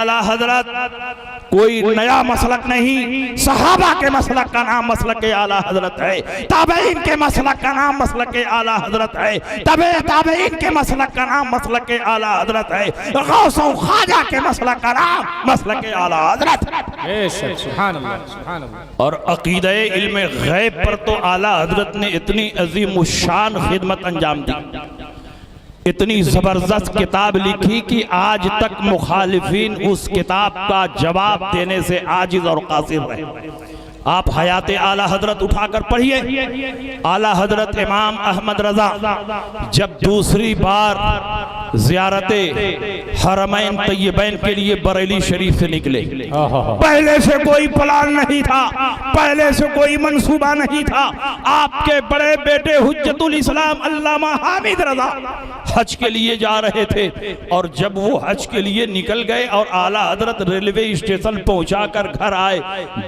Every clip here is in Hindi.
आला हजरत कोई नया मसलक नहीं, सहाबा के मसलक का नाम मसलक आला हजरत है, ताबईन के मसलक का नाम मसलक आला हजरत है, तबे ताबईन के मसलक का नाम मसलक आला हजरत है, गौस और ख्वाजा के मसलक का नाम मसलक आला हजरत। सुभान अल्लाह, सुभान अल्लाह। और अकीदे इल्म गैब पर तो आला हजरत ने इतनी अजीम शान खिदमत अंजाम दी, इतनी जबरदस्त किताब लिखी कि आज तक मुखालिफिन उस किताब का जवाब देने से आजिज और कासिर रहे। आप हयात आला हजरत उठाकर पढ़िए। आला हजरत इमाम अहमद रजा जब दूसरी बार ज़ियारते हरमैन तय्यबैन के लिए बरेली शरीफ से निकले, पहले से कोई प्लान नहीं था, पहले से कोई मंसूबा नहीं था। आपके बड़े बेटे हुज्जतुल इस्लाम अल्लामा हामिद रजा हज के लिए जा रहे थे, और जब वो हज के लिए निकल गए और आला हजरत रेलवे स्टेशन पहुंचाकर घर आए,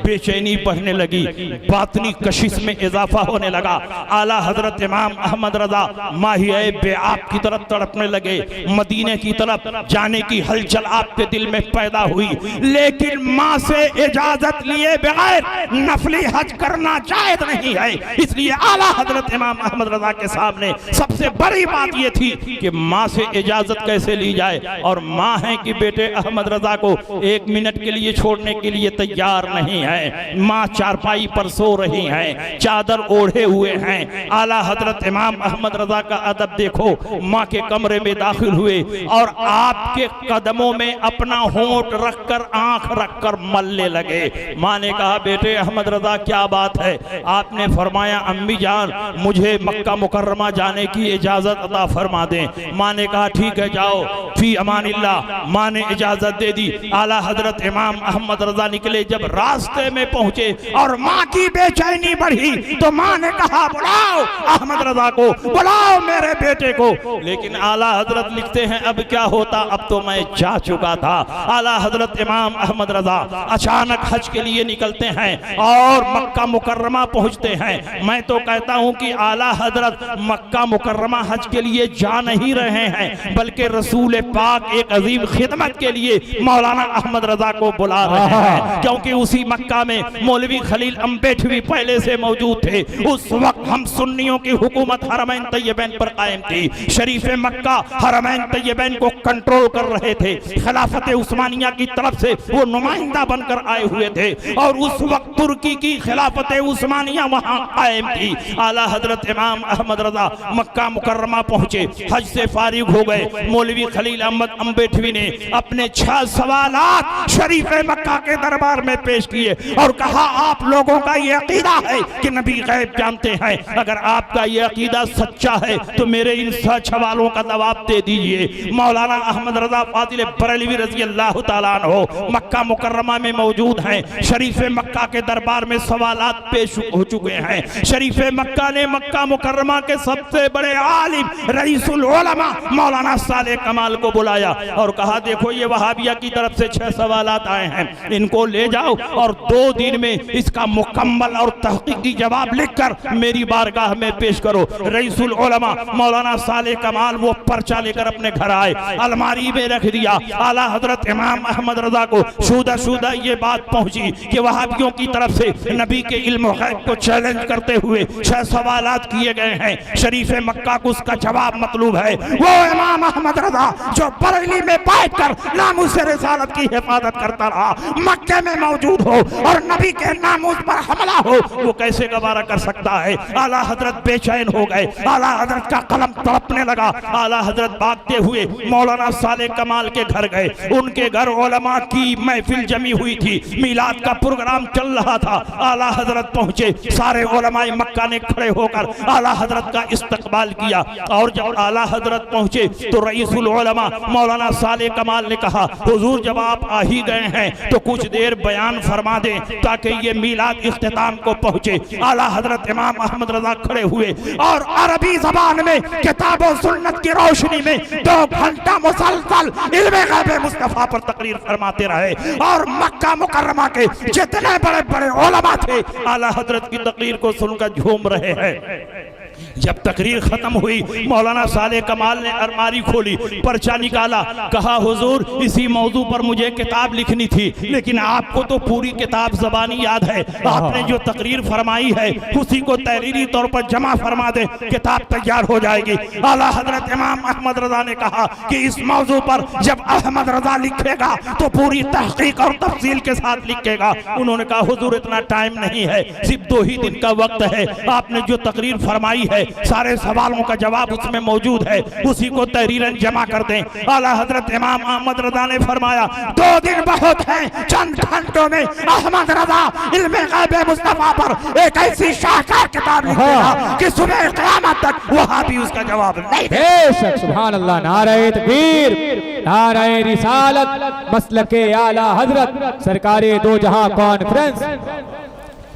बेचैनी बढ़ने लगी, बातनी कशिश में इजाफा होने लगा। आला हजरत इमाम अहमद रजा माहिए बेआब की तरफ तड़पने लगे, मदीने की तरफ जाने की हलचल आपके दिल में पैदा हुई, लेकिन माँ से इजाजत लिए बगैर नफली हज करना जायज नहीं है। इसलिए आला हजरत इमाम अहमद रजा के सामने सबसे बड़ी बात यह थी कि माँ से इजाजत कैसे ली जाए, और माँ है कि बेटे अहमद रजा को एक मिनट के लिए छोड़ने के लिए तैयार नहीं है। माँ चारपाई पर सो रही हैं, चादर ओढ़े हुए हैं। आला हजरत इमाम अहमद रजा का अदब देखो, माँ के कमरे में दाखिल हुए और आपके कदमों में अपना होंठ रखकर आंख रखकर मलने लगे। माँ ने कहा बेटे अहमद रजा क्या बात है? आपने फरमाया अम्मी जान मुझे मक्का मुकर्रमा जाने की इजाजत अता फरमा दें। माँ ने कहा ठीक है जाओ, फी अमानिल्लाह। माँ ने इजाजत दे दी। आला हजरत इमाम अहमद रजा निकले। जब रास्ते में पहुंचे और माँ की बेचैनी बढ़ी तो माँ ने कहा बुलाओ अहमद रजा को, बुलाओ मेरे बेटे को। लेकिन आला हजरत लिखते हैं अब क्या होता, अब तो मैं जा चुका था। आला हजरत इमाम अहमद रजा अचानक हज के लिए निकलते हैं और मक्का मुकर्रमा पहुंचते हैं। मैं तो कहता हूं कि आला हजरत मक्का मुकर्रमा हज के लिए जा नहीं रहे हैं, बल्कि रसूल पाक एक अजीम खिदमत के लिए मौलाना अहमद रजा को बुला रहे हैं, क्योंकि उसी मक्का में मौलवी खलील अम्बेठवी पहले से मौजूद थे। उस वक्त हम सुन्नियों की हुकूमत हरमैन तय्यबैन पर कायम थी। शरीफ मक्का हरमैन तय्यबैन को कंट्रोल कर रहे थे। खिलाफत उस्मानिया की तरफ से वो नुमाइंदा बनकर आए हुए थे, और उस वक्त तुर्की की खिलाफत उस्मानिया वहां कायम थी। आला हजरत इमाम अहमद रजा मक्का मुकर्रमा पहुंचे, हज से फारिग हो गए। मौलवी खलील अहमद अम्बेठवी ने अपने 6 सवालात शरीफ मक्का के दरबार में पेश किए और कहा आप लोगों का ये अकीदा है कि नबी गैब जानते हैं, अगर आपका ये अकीदा सच्चा है तो मेरे इन 6 सवालों का जवाब दे दीजिए। मौलाना अहमद रजा फाजिल बरेलवी रजी अल्लाह ताला अन्हु मक्का मुकर्रमा में मौजूद हैं। शरीफ मक्का के दरबार में सवालात पेश हो चुके हैं। शरीफ मक्का ने मक्का मुकर्रमा के सबसे बड़े आलिम रईसुल उलमा मौलाना साले कमाल को बुलाया और कहा देखो ये वहाबिया की तरफ से 6 सवालात आए हैं, इनको ले जाओ और 2 दिन में इसका मुकम्मल और तहकीकी जवाब लिखकर मेरी बारगाह में पेश करो। रईसुल उलमा मौलाना साले कमाल वो पर्चा लेकर अपने घर आए, अलमारी में रख दिया। आला हजरत इमाम अहमद रजा को शुदा ये बात पहुंची कि वहाबियों की तरफ से नबी के इल्म गैब को चैलेंज करते हुए 6 सवालात किए गए हैं। शरीफ मक्का को उसका जवाब मतलूब है। वो इमाम अहमद रजा जो बरेली में बैठकर नामूस रिसालत की हिफाजत करता रहा, मक्के में मौजूद हो और नबी के नामूस पर हमला हो, वो कैसे गवारा कर सकता है? आला हजरत बेचैन हो गए। आला हजरत का कलम तड़पने लगा। आला हजरत भागते हुए मौलाना साले कमाल के घर गए। उनके घर उलमा की महफिल जमी हुई थी, मीलाद का प्रोग्राम चल रहा था। आला हजरत पहुंचे, सारे उलमाए मक्का ने खड़े होकर आला हजरत का इस्तकबाल किया, और जब आला हजरत पहुंचे तो रईसुल उलमा मौलाना साले कमाल ने कहा हुजूर जब आप आ ही गए हैं तो कुछ देर बयान फरमा दें ताकि ये ये मीलाद इख्तिताम को पहुंचे। आला हजरत इमाम अहमद रजा खड़े हुए और अरबी जबान में किताब और सुन्नत की रोशनी में 2 घंटा मुसलसल इल्मे गैब मुस्तफा पर तकरीर फरमाते रहे। और मक्का मुकर्रमा के जितने बड़े बड़े उलमा थे आला हजरत की तकरीर को सुनकर झूम रहे हैं। जब तकरीर खत्म हुई मौलाना साले कमाल ने अलमारी खोली, पर्चा निकाला, कहा हुजूर इसी मौजू पर मुझे किताब लिखनी थी, लेकिन आपको तो पूरी किताब जबानी याद है, आपने जो तकरीर फरमाई है उसी को तहरीरी तौर पर जमा फरमा दे, किताब तैयार हो जाएगी। आला हजरत इमाम अहमद रजा ने कहा कि इस मौजू पर जब अहमद रजा लिखेगा तो पूरी तहकीक और तफसील के साथ लिखेगा। उन्होंने कहा हुजूर इतना टाइम नहीं है, सिर्फ 2 ही दिन का वक्त है, आपने जो तकरीर फरमाई है सारे सवालों का जवाब उसमें मौजूद है, उसी को तहरीरन जमा कर दें। आला हजरत इमाम अहमद रजा ने फरमाया 2 दिन बहुत हैं, चंद घंटों में अहमद रजा इल्मे गैब मुस्तफा पर एक ऐसी शाहकार किताब लिखेगा कि सुबह क़यामत तक वहां भी उसका जवाब नहीं देगा। सुभान अल्लाह, नारे तकबीर, नारे रिसालत, मसलके आला हजरत, सरकारे दो जहां कॉन्फ्रेंस।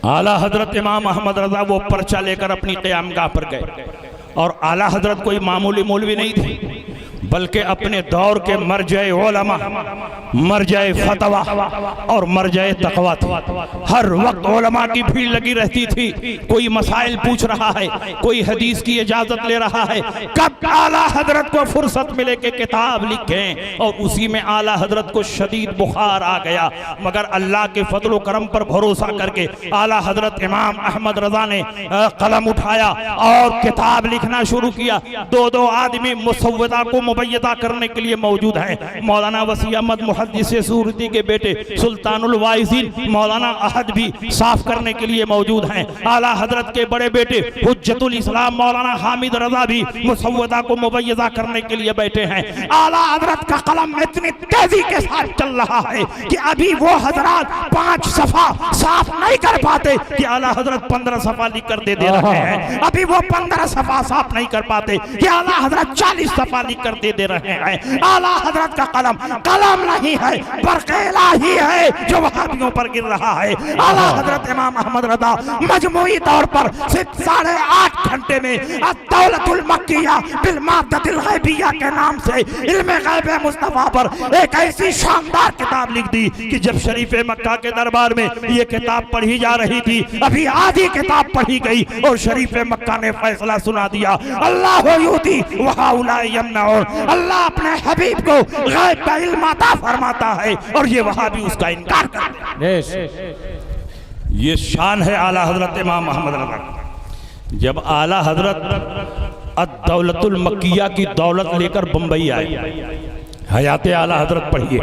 आला हजरत इमाम अहमद रजा वो पर्चा लेकर अपनी क़यामगाह पर गए और आला हजरत कोई मामूली मौलवी नहीं थे, बल्कि अपने दौर के मरजाए उलमा, मरजाए फतवा और मरजाए तकवा थे। हर वक्त उलमा की भीड़ लगी रहती थी, कोई मसाइल पूछ रहा है, कोई हदीस की इजाजत ले रहा है, कब आला हजरत को फुर्सत मिले कि किताब लिखें। और उसी में आला हजरत को शदीद बुखार आ गया, मगर अल्लाह के फजल करम पर भरोसा करके आला हजरत इमाम अहमद रजा ने कलम उठाया और किताब लिखना शुरू किया। 2 आदमी मुसव्वदा को मुबय्यदा करने के लिए मौजूद हैं। मौलाना वसी अहमद मुहद्दिस सूरती के बेटे सुल्तानुल वाइज़ीन मौलाना अहद भी साफ करने के लिए मौजूद हैं। आला हजरत के बड़े बेटे हुज्जतुल इस्लाम मौलाना हामिद रजा भी मुसव्वदा को मुबय्यदा करने के लिए बैठे हैं। आला हजरत का कलम इतनी तेजी के साथ चल रहा है कि अभी वो हजरत 5 सफा साफ नहीं कर पाते कि आला हजरत 15 सफा लिख कर दे रहे हैं। अभी वो 15 सफा साफ नहीं कर पाते कि आला हजरत 40 सफा लिख कर दे रहे हैं। आला हजरत का कलम नहीं है, बरक़े इलाही है जो वहाबियों पर गिर रहा है। आला हजरत इमाम अहमद रजा मजमूई तौर पर सिर्फ 8.5 घंटे में अद-दौलतुल मक्किया बिल माद्दतिल गैबिया के नाम से इल्मे गैब मुस्तफा पर एक ऐसी शानदार किताब लिख दी कि जब शरीफ मक्का के दरबार में ये किताब पढ़ी जा रही थी, अभी आधी किताब पढ़ी गई और शरीफ मक्का ने फैसला सुना दिया, अल्लाह युती व हाउला यमनऊन, अल्लाह अपने हबीब को गैब का इल्म अता फरमाता है और ये वहां भी उसका इनकार करते हैं। ये शान है आला हजरत इमाम अहमद रजा। जब आला हजरत अद-दौलतुल मक्किया की दौलत लेकर बंबई आए, हयात आला हजरत पढ़िए,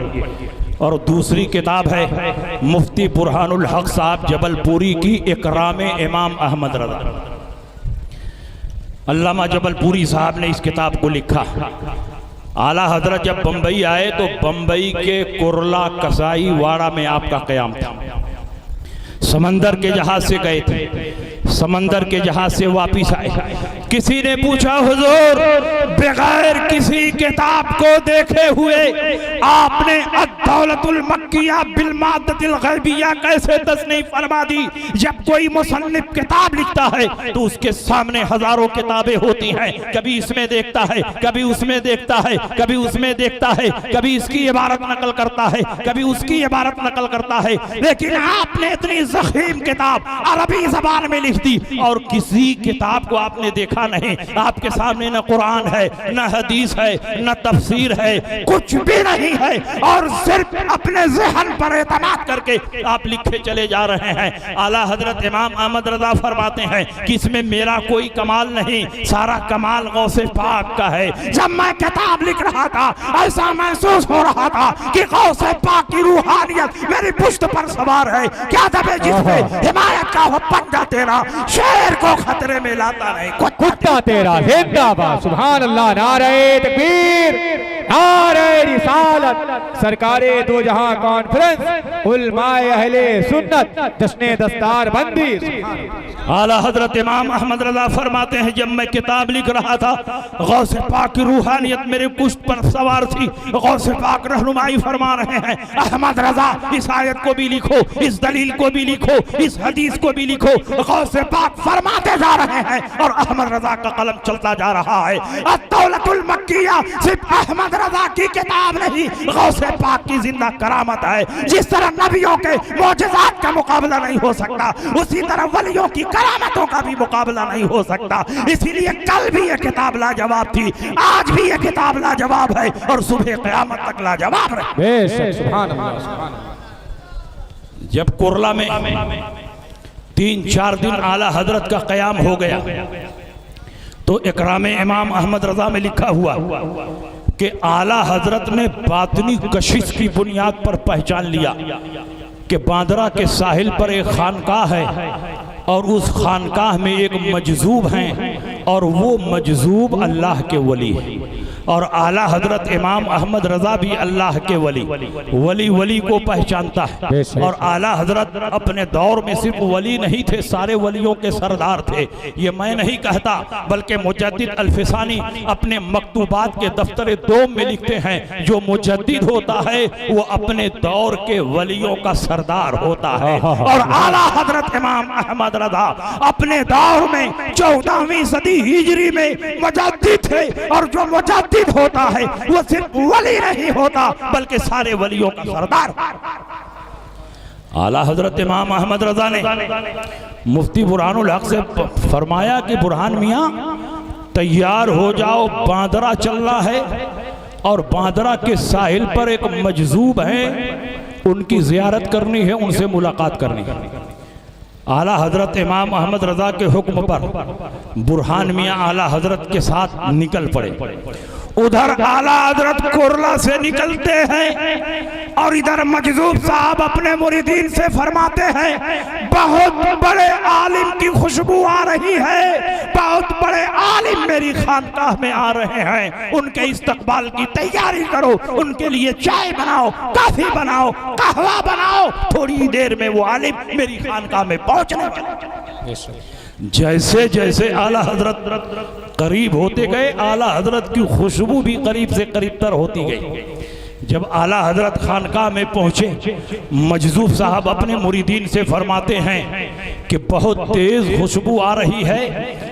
और दूसरी किताब है मुफ्ती बुरहानुल हक साहब जबलपुरी की इकराम इमाम अहमद रजा। अल्लामा जबलपुरी साहब ने इस किताब को लिखा। आला हजरत जब बंबई आए तो बंबई के कुरला कसाई वाड़ा में आपका क़याम था। समंदर के जहाज से गए थे, समंदर के जहाज से वापिस आए। किसी ने पूछा हुजूर बगैर किसी किताब को देखे हुए आपने अद-दौलतुल मक्किया बिल माद्दतिल गैबिया कैसे तस्नीफ फरमा दी? जब कोई मुसन्निफ किताब लिखता है तो उसके सामने हजारों किताबें होती हैं, कभी इसमें देखता है, कभी उसमें देखता है, कभी उसमें देखता है, कभी इसकी इबारत नकल करता है, कभी उसकी इबारत नकल करता है, लेकिन आपने इतनी ज़ख़ीम किताब अरबी ज़बान में लिख दी और किसी किताब को आपने देखा नहीं। आपके सामने न कुरान है, न हदीस है, न तफसीर है, कुछ भी नहीं है, और सिर्फ अपने ज़हन पर एतमाद करके आप लिखे चले जा रहे हैं। आला हजरत इमाम अहमद रजा फरमाते हैं कि इसमें मेरा कोई कमाल नहीं, सारा कमाल गौसे पाक का है। जब मैं किताब लिख रहा था ऐसा महसूस हो रहा था कि गौसे पाक की रूहानियत मेरी पुश्त पर सवार है। क्या दबे जिसमें हिमायत का वो पंजा तेरा शेर को खतरे में लाता नहीं। ठिकता तेरा जिंदाबाद। सुभान अल्लाह, नारे तकबीर, नारे रिसालत। सरकारे दो जहां कॉन्फ्रेंस उलमाए अहले सुन्नत जश्ने दस्तार बंदी। आला हजरत इमाम अहमद रजा फरमाते हैं, जब मैं किताब लिख रहा था गौसे पाक की रूहानियत मेरे पुष्ट पर सवार थी। गौसे पाक रहनुमाई फरमा रहे हैं, अहमद रजा इस आयत को भी लिखो, इस दलील को भी लिखो, इस हदीस को भी लिखो। गौसे पाक फरमाते जा रहे हैं और अहमद रजा का कलम चलता जा रहा है। अत-तौलतुल मक्किया सिर्फ अहमद रजा की किताब नहीं, गौसे पाक की जिंदा करामत है। जिस तरह नबियों के मौजज़ात का मुकाबला नहीं हो सकता, उसी तरह वलियों की करामतों का भी मुकाबला नहीं हो सकता। इसीलिए कल भी ये किताब लाजवाब थी, आज भी ये किताब लाजवाब है और सुबह क़यामत तक लाजवाब रहे। बेशक, सुभान अल्लाह, सुभान अल्लाह। जब कुरला में 3-4 दिन आला हजरत का क़याम हो गया तो इकराम इमाम अहमद रजा में लिखा हुआ कि आला हजरत ने बातनी कशिश की बुनियाद पर पहचान लिया कि बांद्रा के साहिल पर एक खानकाह है और उस खानकाह में एक मजजूब हैं और वो मजजूब अल्लाह के वली है। और आला हजरत इमाम अहमद रजा भी अल्लाह के वली को पहचानता है। और आला हजरत अपने दौर में सिर्फ वली नहीं थे, सारे वलियों के सरदार थे। ये मैं नहीं कहता, बल्कि मुजद्दिद अल्फिसानी अपने मकतूबात के दफ्तर दोम में लिखते हैं, जो मुजद्दिद होता है वो अपने दौर के वलियों का सरदार होता है। और आला हजरत इमाम अहमद रजा अपने दौर में 14वीं सदी हिजरी में मुजद्दिद थे। और जो मुजद्दिद होता है वो सिर्फ वली नहीं होता, बल्कि सारे वलियों का सरदार। आला हजरत इमाम अहमद रजा ने मुफ्ती बुरहानुल हक से फरमाया कि बुरहान मियाँ तैयार हो जाओ, बांद्रा चलना है और बांद्रा के साहिल पर एक मजजूब है, उनकी जियारत करनी है, उनसे मुलाकात करनी है। आला हजरत इमाम अहमद रजा के हुक्म पर बुरहान मियाँ आला हजरत के साथ निकल पड़े। उधर आला हजरत कुरला से निकलते हैं और इधर मजजूब साहब अपने मुरीदीन से फरमाते हैं, बहुत बड़े आलिम की खुशबू आ रही है, बहुत बड़े आलिम मेरी खानकाह में आ रहे हैं, उनके इस्तकबाल की तैयारी करो, उनके लिए चाय बनाओ, कॉफी बनाओ, कहवा बनाओ, थोड़ी देर में वो आलिम मेरी खानकाह में पहुंचने वाले। जैसे जैसे आला हजरत करीब होते गए, आला हजरत की खुशबू भी करीब से करीब तर होती गई। जब आला हजरत खानकाह में पहुंचे, मजजूब साहब अपने मुरीदीन से फरमाते हैं कि बहुत तेज खुशबू आ रही है,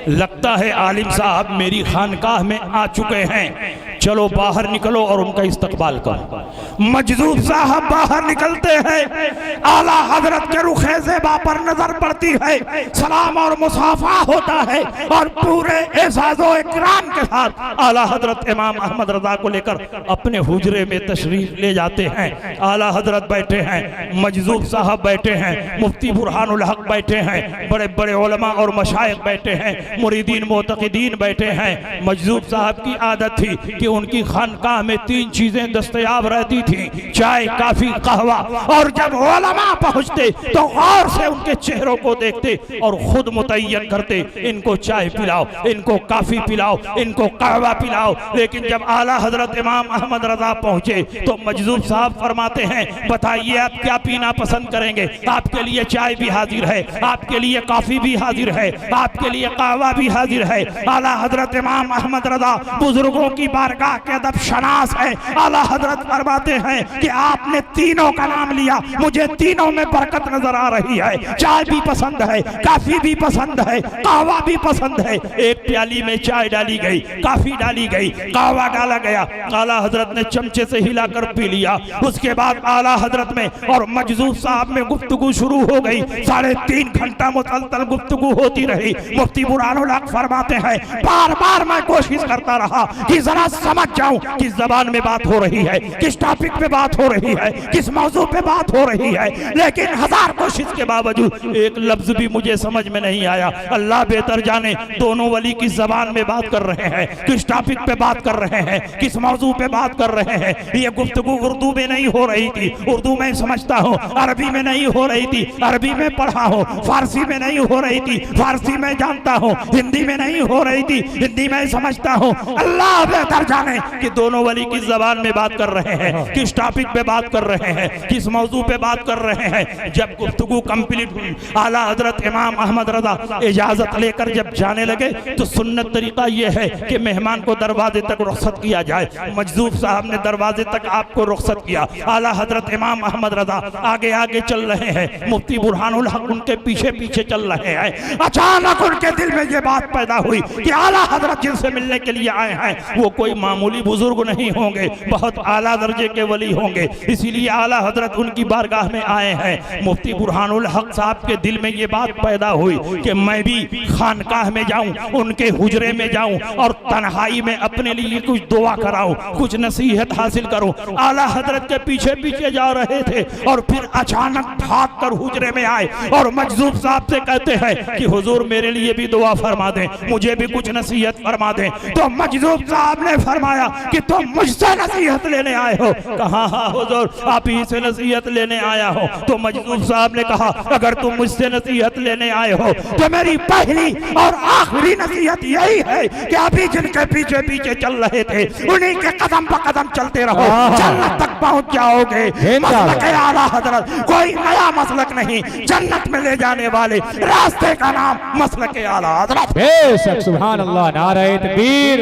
लगता है आलिम साहब मेरी खानकाह में आ चुके हैं, चलो बाहर निकलो और उनका इस्तकबाल करो। मजजूब साहब बाहर निकलते हैं, आला हजरत के रुखे ज़ेबा पर नजर पड़ती है, सलाम और मुसाफा होता है और पूरे एज़ाज़ो इकराम के साथ आला हजरत इमाम अहमद रजा को लेकर अपने हुजरे में तशरीफ ले जाते हैं। आला हजरत बैठे हैं, मजजूब साहब बैठे हैं, मुफ्ती बुरहानुल हक बैठे हैं, बड़े बड़े उलमा और मशाइख बैठे हैं, मुरीदीन मोतक़िदीन बैठे हैं। मजजूब साहब की आदत थी कि उनकी खानकाह में 3 चीजें दस्तयाब रहती थी, चाय, काफी, कहवा। और जब उलमा पहुंचते तो गौर से उनके चेहरों को देखते और खुद मुतय्यन करते, इनको चाय पिलाओ, इनको काफी पिलाओ, इनको कहवा पिलाओ। लेकिन जब आला हजरत इमाम अहमद रजा पहुंचे तो मजजूब साहब फरमाते हैं, बताइए आप क्या पीना पसंद करेंगे? आपके लिए चाय भी हाजिर है, आपके लिए काफी भी हाजिर है, आपके लिए कहवा भी हाजिर है। आला हजरत इमाम अहमद रजा बुजुर्गों की बारगाह के अदब शनास है। आला हजरत फरमाते हैं कि आपने तीनों का नाम लिया, मुझे तीनों में बरकत नजर आ रही है। चाय भी पसंद है, काफी भी पसंद है, कहवा भी पसंद है। एक प्याली में चाय डाली गई, काफी डाली गई, कहवा डाला गया, आला हजरत ने चमचे से हिलाकर पी लिया। उसके बाद आला हजरत में और मजजूब साहब में गुफ्तगू शुरू हो गई। 3.5 घंटा मुसलसल गुफ्तगू होती रही। मुफ्ती बुरहानुल हक फरमाते हैं, बार बार मैं कोशिश करता रहा कि जरा समझ जाऊं किस जबान में बात हो रही है, किस टॉपिक टॉपिक पे बात हो रही है, किस मौजू पे बात हो रही है, लेकिन हजार कोशिश के बावजूद एक लफ्ज भी मुझे समझ में नहीं आया। अल्लाह बेहतर जाने दोनों वली किस जबान में बात कर रहे हैं, किस टॉपिक पे बात कर रहे हैं, किस मौजू पे बात कर रहे हैं। ये गुफ्तगू उर्दू में नहीं हो रही थी, उर्दू में समझता हूँ, अरबी में नहीं हो रही थी, अरबी में पढ़ा हूँ, फारसी में नहीं हो रही थी, फारसी में जानता हूँ, हिंदी में नहीं हो रही थी, हिंदी में समझता हूँ। अल्लाह बेहतर जाने कि दोनों वली किस जबान में बात कर रहे हैं, किस टॉपिक पे बात कर रहे हैं, किस मौजू पे बात कर रहे हैं। जब गुफ्तगू कंप्लीट हुई, आला हजरत इमाम अहमद रजा इजाजत लेकर जब जाने लगे तो सुन्नत तरीका यह है कि मेहमान को दरवाजे तक रुखसत किया जाए। मजदूब साहब ने दरवाजे तक आपको रुखसत किया। आला हजरत इमाम अहमद रजा आगे आगे चल रहे हैं, मुफ्ती बुरहानुल हक उनके पीछे पीछे चल रहे हैं। अचानक उनके दिल में यह बात पैदा हुई कि आला हजरत जिनसे मिलने के लिए आए हैं वो कोई मामूली बुजुर्ग नहीं होंगे, बहुत आला दर्जे के वली होंगे, इसीलिए आला हजरत उनकी बारगाह में आए हैं। मुफ्ती बुरहानुल हक साहब के दिल में ये बात पैदा हुई कि मैं भी खानकाह में जाऊं, उनके हुजरे में जाऊं और तन्हाई में अपने लिए कुछ दुआ कराऊं, कुछ नसीहत हासिल करूं। आला हजरत के पीछे पीछे जा रहे थे और फिर अचानक भाग कर हुजरे में आए और मजदूब साहब से कहते हैं कि हुजूर मेरे लिए भी दुआ फरमा दें, मुझे भी कुछ नसीहत फरमा दें। तो मजदूब साहब ने फरमाया कि तुम मुझसे नसीहत लेने आए हो? कहा हाँ हुजूर आप ही से नसीहत लेने आया हो। तो मजदूब साहब ने कहा अगर तुम मुझसे नसीहत लेने आए हो तो मेरी पहली और आखिरी नसीहत यही है कि अभी जिनके पीछे पीछे चल रहे थे उन्हीं के कदम पर कदम चलते रहो, जन्नत तक पहुंच जाओगे। मसलक आला हजरत कोई नया मसलक नहीं, जन्नत में ले जाने वाले रास्ते का नाम मसलक आला हजरत। बेशक सुभान अल्लाह, नारे तकबीर,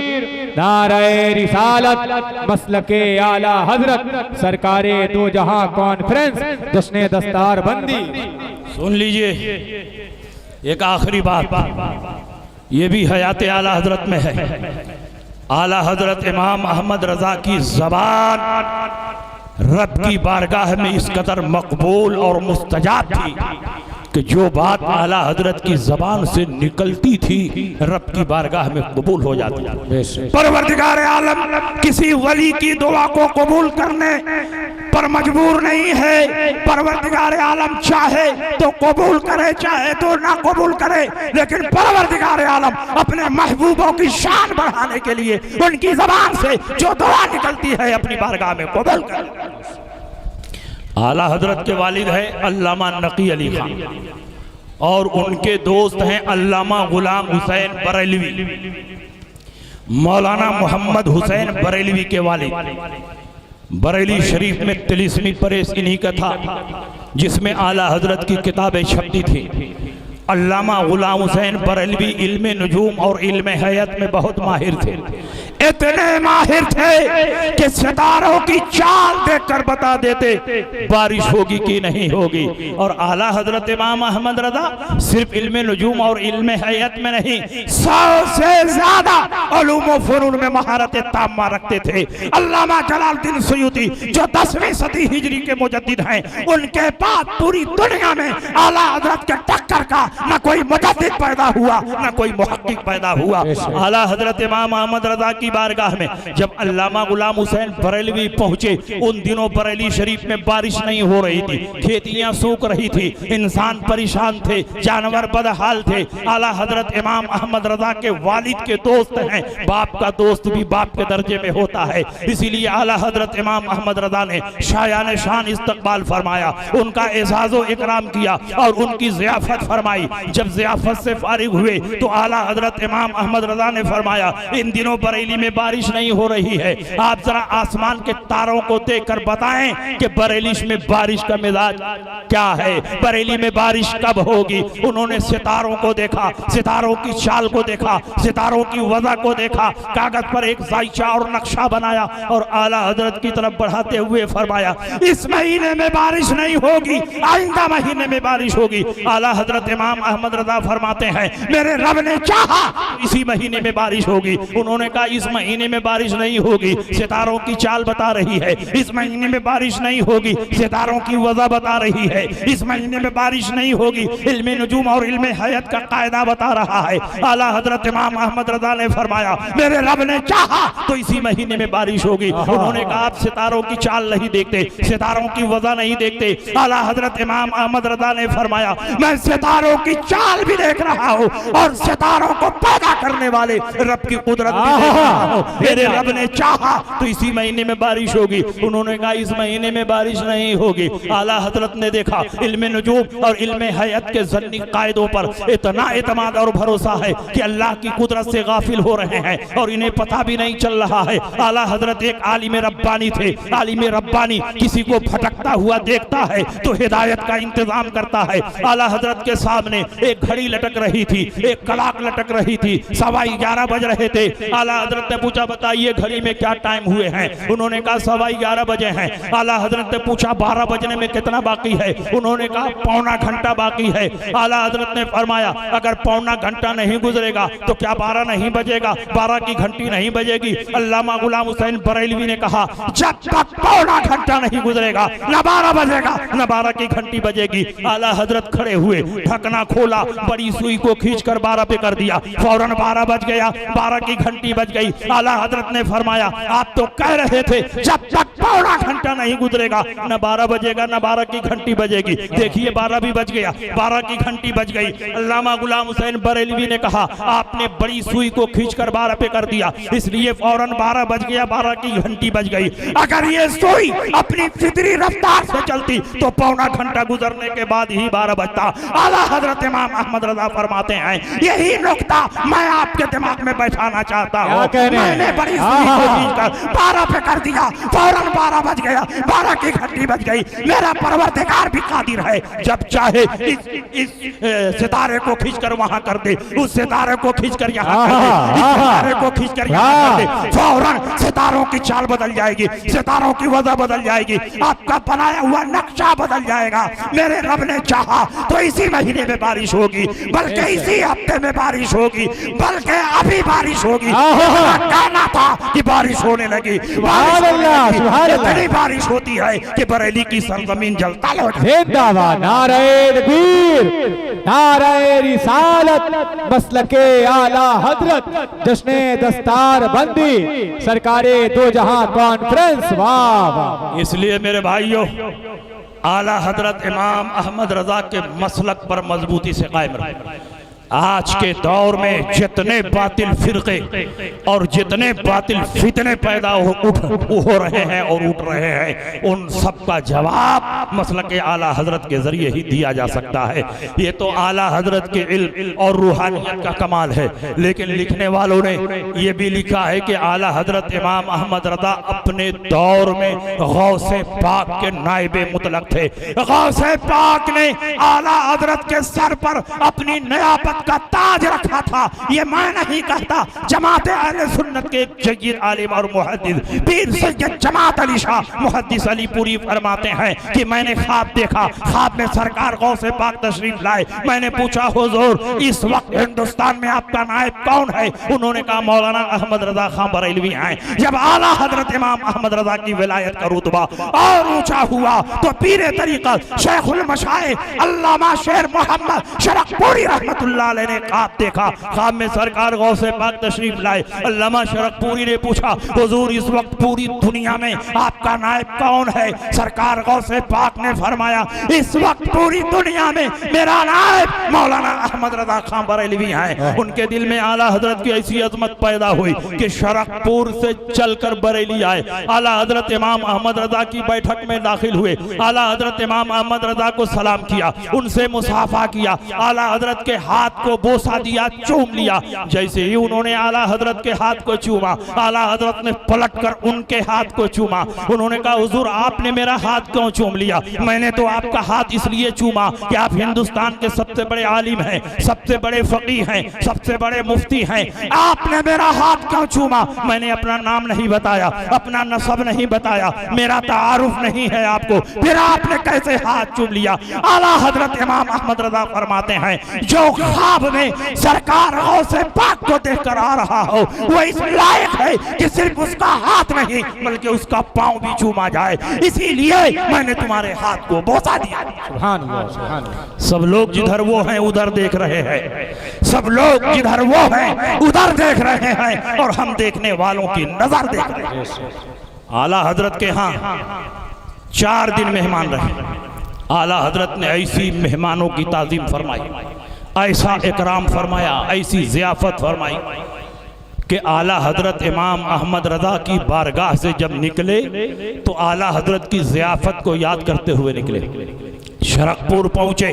नारे रिसालत, मसलके आला हजरत, सरकारे दो जहां कॉन्फ्रेंस, जश्न दस्तार बंदी। सुन लीजिए एक आखिरी बात, ये भी हयात आला हजरत में है। आला हजरत इमाम अहमद रजा की जबान रब की बारगाह में इस कदर मकबूल और मुस्तजाब थी कि जो बात आला हजरत की जबान से निकलती थी रब की बारगाह में कबूल हो जाती थी। परवरदिगार आलम किसी वली की दुआ को कबूल करने पर मजबूर नहीं है। परवरदिगार आलम चाहे तो कबूल करे, चाहे तो ना कबूल करे, लेकिन परवरदिगार आलम अपने महबूबों की शान बढ़ाने के लिए उनकी जबान से जो दुआ निकलती है अपनी बारगाह में कबूल करे। आला हजरत के वालिद है अल्लामा नकी अली खान और उनके दोस्त हैं अल्लामा गुलाम हुसैन बरेलवी। मौलाना मोहम्मद हुसैन बरेलवी के वालिद बरेली शरीफ में तिलिस्मी परेश इन्हीं का था, जिसमें आला हजरत की किताबें छपती थी। अल्लामा गुलाम हुसैन बरेलवी इल्मे नजूम और इल्मे हयात में बहुत माहिर थे। इतने माहिर थे कि सितारों की चाल देखकर बता देते बारिश होगी कि नहीं होगी। और आला हजरत इमाम अहमद रजा सिर्फ इल्मे नजूम और इल्मे हयात में नहीं, 100 से ज्यादा उलूम व फनून में महारत ताम्मा रखते थे। अल्लामा जलालुद्दीन सुयूती जो 10वीं सदी हिजरी के मुजद्दिद हैं, उनके बाद पूरी दुनिया में आला हजरत के टक्कर का न कोई मुजद्दिद पैदा हुआ न कोई मुहक्किक पैदा हुआ। आला हजरत इमाम अहमद रजा की बारगाह में जब अल्लामा गुलाम हुसैन बरेलवी पहुंचे, उन दिनों बरेली शरीफ में बारिश नहीं हो रही थी, खेतियां सूख रही थी, इंसान परेशान थे, जानवर बदहाल थे। आला हजरत इमाम अहमद रजा के वालिद के दोस्त हैं, बाप का दोस्त भी बाप के दर्जे में होता है, इसीलिए आला हजरत इमाम अहमद रजा ने शायान शान इस्तकबाल फरमाया, उनका एजाज़ो इकराम किया और उनकी ज़ियाफत फरमाई। जब ज़ियाफत से फारिग हुए तो आला हजरत इमाम अहमद रजा ने फरमाया इन दिनों बरेली में बारिश नहीं हो रही है, आप जरा आसमान के तारों को देखकर बताएं कि बरेली में बारिश का मिजाज क्या है, बरेली में बारिश कब होगी। उन्होंने सितारों को देखा, सितारों की चाल को देखा, सितारों की वजह को देखा, कागज पर एक जायचा और नक्शा बनाया और आला हजरत की तरफ बढ़ाते हुए फरमाया इस महीने में बारिश नहीं होगी, आइंदा महीने में बारिश होगी। आला हजरत इमाम अहमद रजा फरमाते हैं मेरे रब ने चाहा इसी महीने में बारिश होगी। उन्होंने कहा इस इस महीने में बारिश नहीं होगी, सितारों की चाल बता रही है। इस महीने में बारिश नहीं होगी, सितारों की वजह बता रही है। इस महीने में बारिश नहीं होगी, इल्मे नुजूम और इल्मे हयात का कायदा बता रहा है। आला हजरत इमाम अहमद रजा ने फरमाया, मेरे रब ने चाहा तो इसी महीने में बारिश होगी। उन्होंने कहा आप सितारों की चाल नहीं देखते, सितारों की वजह नहीं देखते। आला हजरत इमाम अहमद रजा ने फरमाया, मैं सितारों की चाल भी देख रहा हूँ और सितारों को पैदा करने वाले रब की कुदरत भी देख रहा हूँ। मेरे रब ने चाहा तो इसी महीने में बारिश होगी। उन्होंने कहा इस महीने में बारिश नहीं होगी। आला हजरत ने देखा इल्मे नुजूम और इल्मे हयात के ज़न्नी कायदों पर इतना एतमाद और भरोसा है कि अल्लाह की कुदरत से गाफिल हो रहे हैं और इन्हें पता भी नहीं चल रहा है। आला हजरत एक आलिम रब्बानी थे। आलिम रब्बानी किसी को भटकता हुआ देखता है तो हिदायत का इंतजाम करता है। आला हजरत के सामने एक घड़ी लटक रही थी, एक कलाक लटक रही थी, 11:15 बज रहे थे। आला हजरत ने पूछा बताइए घड़ी में क्या टाइम हुए हैं? उन्होंने कहा 11:15 बजे हैं। आला हजरत ने पूछा 12 बजने में कितना बाकी है? उन्होंने कहा पौना घंटा बाकी है। आला हजरत ने फरमाया अगर पौना घंटा नहीं गुजरेगा तो क्या 12 नहीं बजेगा, 12 की घंटी नहीं बजेगी? अल्लामा गुलाम हुसैन बरेलवी ने कहा जब तक पौना घंटा नहीं गुजरेगा न 12 बजेगा न 12 की घंटी बजेगी। आला हजरत खड़े हुए, ढकना खोला, बड़ी सुई को खींचकर 12 पे कर दिया। फौरन 12 बज गया, 12 की घंटी बज गई। आला हजरत ने फरमाया आप तो कह रहे थे जब तक पौना घंटा नहीं गुजरेगा न 12 बजेगा न 12 की घंटी बजेगी। देखिए 12 भी बज गया, 12 की घंटी बज गई। अल्लामा गुलाम हुसैन बरेलवी ने कहा आपने बड़ी सुई को खींचकर 12 पे कर दिया, इसलिए फौरन 12 बज गया, 12 की घंटी बज गई। अगर ये सुई अपनी फितरी रफ्तार से चलती तो पौना घंटा गुजरने के बाद ही 12 बजता। आला हजरत इमाम अहमद रजा फरमाते हैं यही नुक्ता मैं आपके दिमाग में बैठाना चाहता हूँ। मैंने बड़ी सुई को खींचकर 12 पे कर दिया, फौरन 12 बज गया, 12 की घंटी बज गई। मेरा परवरदिगार भी कादिर है, जब चाहे इस सितारे को खींचकर वहां कर दे, उस सितारे को खींचकर यहाँ कर दे, इस सितारे को खींचकर यहाँ कर दे, फौरन सितारों की चाल बदल जाएगी, सितारों की वजह बदल जाएगी, आपका बनाया हुआ नक्शा बदल जाएगा। मेरे रब ने चाहा तो इसी महीने में बारिश होगी, बल्कि इसी हफ्ते में बारिश होगी, बल्कि अभी बारिश होगी। कहना था कि बारिश होने लगी, इतनी बारिश होती है कि बरेली की सरजमीन जलता लौट। जिंदाबाद, नारे तकबीर, नारे रिसालत, मसलके आला हजरत, जश्ने दस्तार बंदी, सरकारे दो जहां कॉन्फ्रेंस। वाह वाह। इसलिए मेरे भाइयों आला हजरत इमाम अहमद रजा के मसलक पर मजबूती से कायम रहे। आज के दौर में जितने बातिल फिरके और जितने बातिल फितने पैदा हो रहे हैं और उठ रहे हैं, उन सब का जवाब मसलक आला हजरत के जरिए ही दिया जा सकता है। ये तो आला हजरत के इल्म और रूहानियत का कमाल है। लेकिन लिखने वालों ने ये भी लिखा है कि आला हजरत इमाम अहमद रजा अपने दौर में गौसे पाक के नाइबे मुतलक थे। गौसे पाक ने आला हजरत के सर पर अपनी नयाबत का ताज रखा था। ये मैं नहीं कहता, जमात अहले सुन्नत के जय्यद आलिम और मुहद्दिस पीर सैयद जमात अली शाह मुहद्दिस अलीपुरी फरमाते हैं कि मैंने ख्वाब देखा, ख्वाब में सरकार गौसे पाक तशरीफ लाए। मैंने पूछा हुजूर इस वक्त हिंदुस्तान में आपका नायब कौन है? उन्होंने कहा मौलाना अहमद रजा खां बरेलवी हैं। जब आला हजरत इमाम अहमद रजा की विलायत का रुतबा और ऊंचा हुआ तो पीर तरीक़त शेखुल मशाइख अल्लामा शेर मोहम्मद शरकपुरी रहमतुल्लाह अलैह ने ख्वाब देखा। ख्वाब में सरकार गौसे पाक तशरीफ लाए। अल्लामा शरकपुरी ने पूछा हुजूर इस वक्त पूरी दुनिया में आपका नायब कौन है? सरकार गौसे पाक ने फरमाया इस वक्त पूरी दुनिया में मेरा नायब मौलाना अहमद रजा खां बरेलवी हैं। उनके दिल में आला हजरत की ऐसी अजमत पैदा हुई कि शरकपुर से चलकर बरेली आए। आला हजरत इमाम अहमद रजा की बैठक में दाखिल हुए। आला हजरत इमाम अहमद रजा को सलाम किया, उनसे मुसाफा किया, आला हजरत के हाथ को बोसा दिया, चूम लिया। जैसे ही उन्होंने आला हजरत के हाथ को चूमा, आला हजरत ने पलटकर उनके हाथ को चूमा। उन्होंने कहा हुजूर आपने मेरा हाथ क्यों चूम लिया? मैंने तो आपका हाथ इसलिए चूमा कि आप हिंदुस्तान के सबसे बड़े आलिम हैं, सबसे बड़े फकीह हैं, सबसे बड़े मुफ्ती हैं। आपने मेरा हाथ क्यों चूमा? मैंने अपना नाम नहीं बताया, अपना नसब नहीं बताया, मेरा तारुफ नहीं है आपको, फिर आपने कैसे हाथ चूम लिया? आला हजरत इमाम अहमद रजा फरमाते हैं जो ख्वाब में सरकार गौसे पाक को देखकर आ रहा हो, वो इस लायक है कि सिर्फ उसका हाथ नहीं बल्कि उसका पांव भी चूमा जाए, इसीलिए मैंने तुम्हारे हाथ को बोसा दिया। सुभान अल्लाह, सुभान अल्लाह। सब लोग जिधर वो हैं उधर देख रहे हैं, सब लोग जिधर वो हैं उधर देख रहे हैं, और हम देखने वालों की नजर देख रहे हैं। आला हजरत के यहाँ 4 दिन मेहमान रहे। आला हजरत ने ऐसी मेहमानों की ताजीम फरमाई, ऐसा इकराम फरमाया, ऐसी ज़ियाफत फरमाई कि आला हजरत इमाम अहमद रजा की बारगाह से जब निकले तो आला हजरत की ज़ियाफत को याद करते हुए निकले। शरकपुर पहुंचे,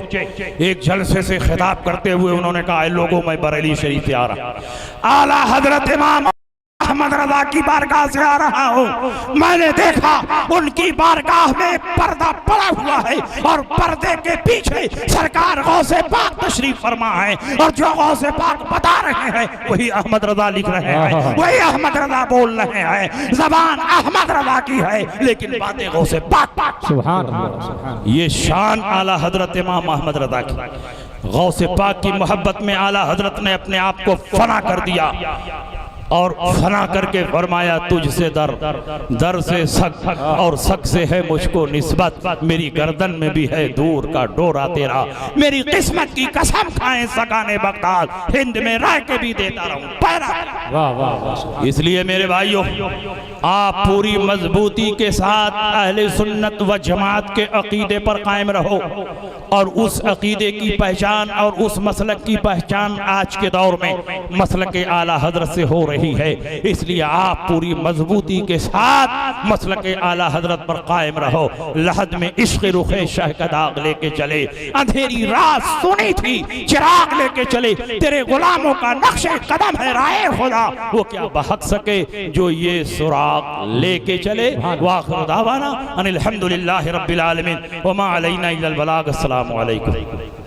एक जलसे से खिताब करते हुए उन्होंने कहा, लोगों मैं बरेली शरीफ से आ रहा, आला हजरत इमाम अहमद रजा की बारगाह से आ रहा हूँ। मैंने देखा उनकी बारगाह में पर्दा पड़ा हुआ है और पर्दे के पीछे सरकार गौसे पाक तशरीफ फरमा है, और जो गौसे पाक बता रहे हैं वही अहमद रजा लिख रहे हैं, वही अहमद रजा बोल रहे हैं। जबान अहमद रजा की है लेकिन बातें गौसे पाक। सुभान अल्लाह, सुभान। ये शान आला हजरत इमाम अहमद रजा की। गौसे पाक की मोहब्बत में आला हजरत ने अपने आप को फना कर दिया और फना करके फरमाया, तुझसे दर, दर से सक, और सक से है मुझको निस्बत, मेरी गर्दन में भी है दूर का डोरा तेरा, मेरी किस्मत की कसम खाएं सकाने बगदाद, हिंद में रह के भी देता रहूं पैरा। वाह वाह वाह। इसलिए मेरे भाइयों, आप पूरी मजबूती के साथ अहले सुन्नत व जमात के अकीदे पर कायम रहो, और उस अकीदे की पहचान और उस मसलक की पहचान आज के दौर में मसलक आला हजरत से हो रही है। इसलिए आप पूरी मजबूती के साथ मसलक आला हजरत पर कायम रहो। लहद में इश्क रुखे शह का दाग लेके चले, अंधेरी रात सुनी थी चिराग लेके चले, तेरे गुलामों का नक्शे कदम है राय खुदा, वो क्या बहक सके जो ये सुराग लेके चले। वाखिर दावाना अनिल हम्दुलिल्लाहि रब्बिल आलमीन व मा अलैना इल्लल बलाग। अस्सलामु अलैकुम।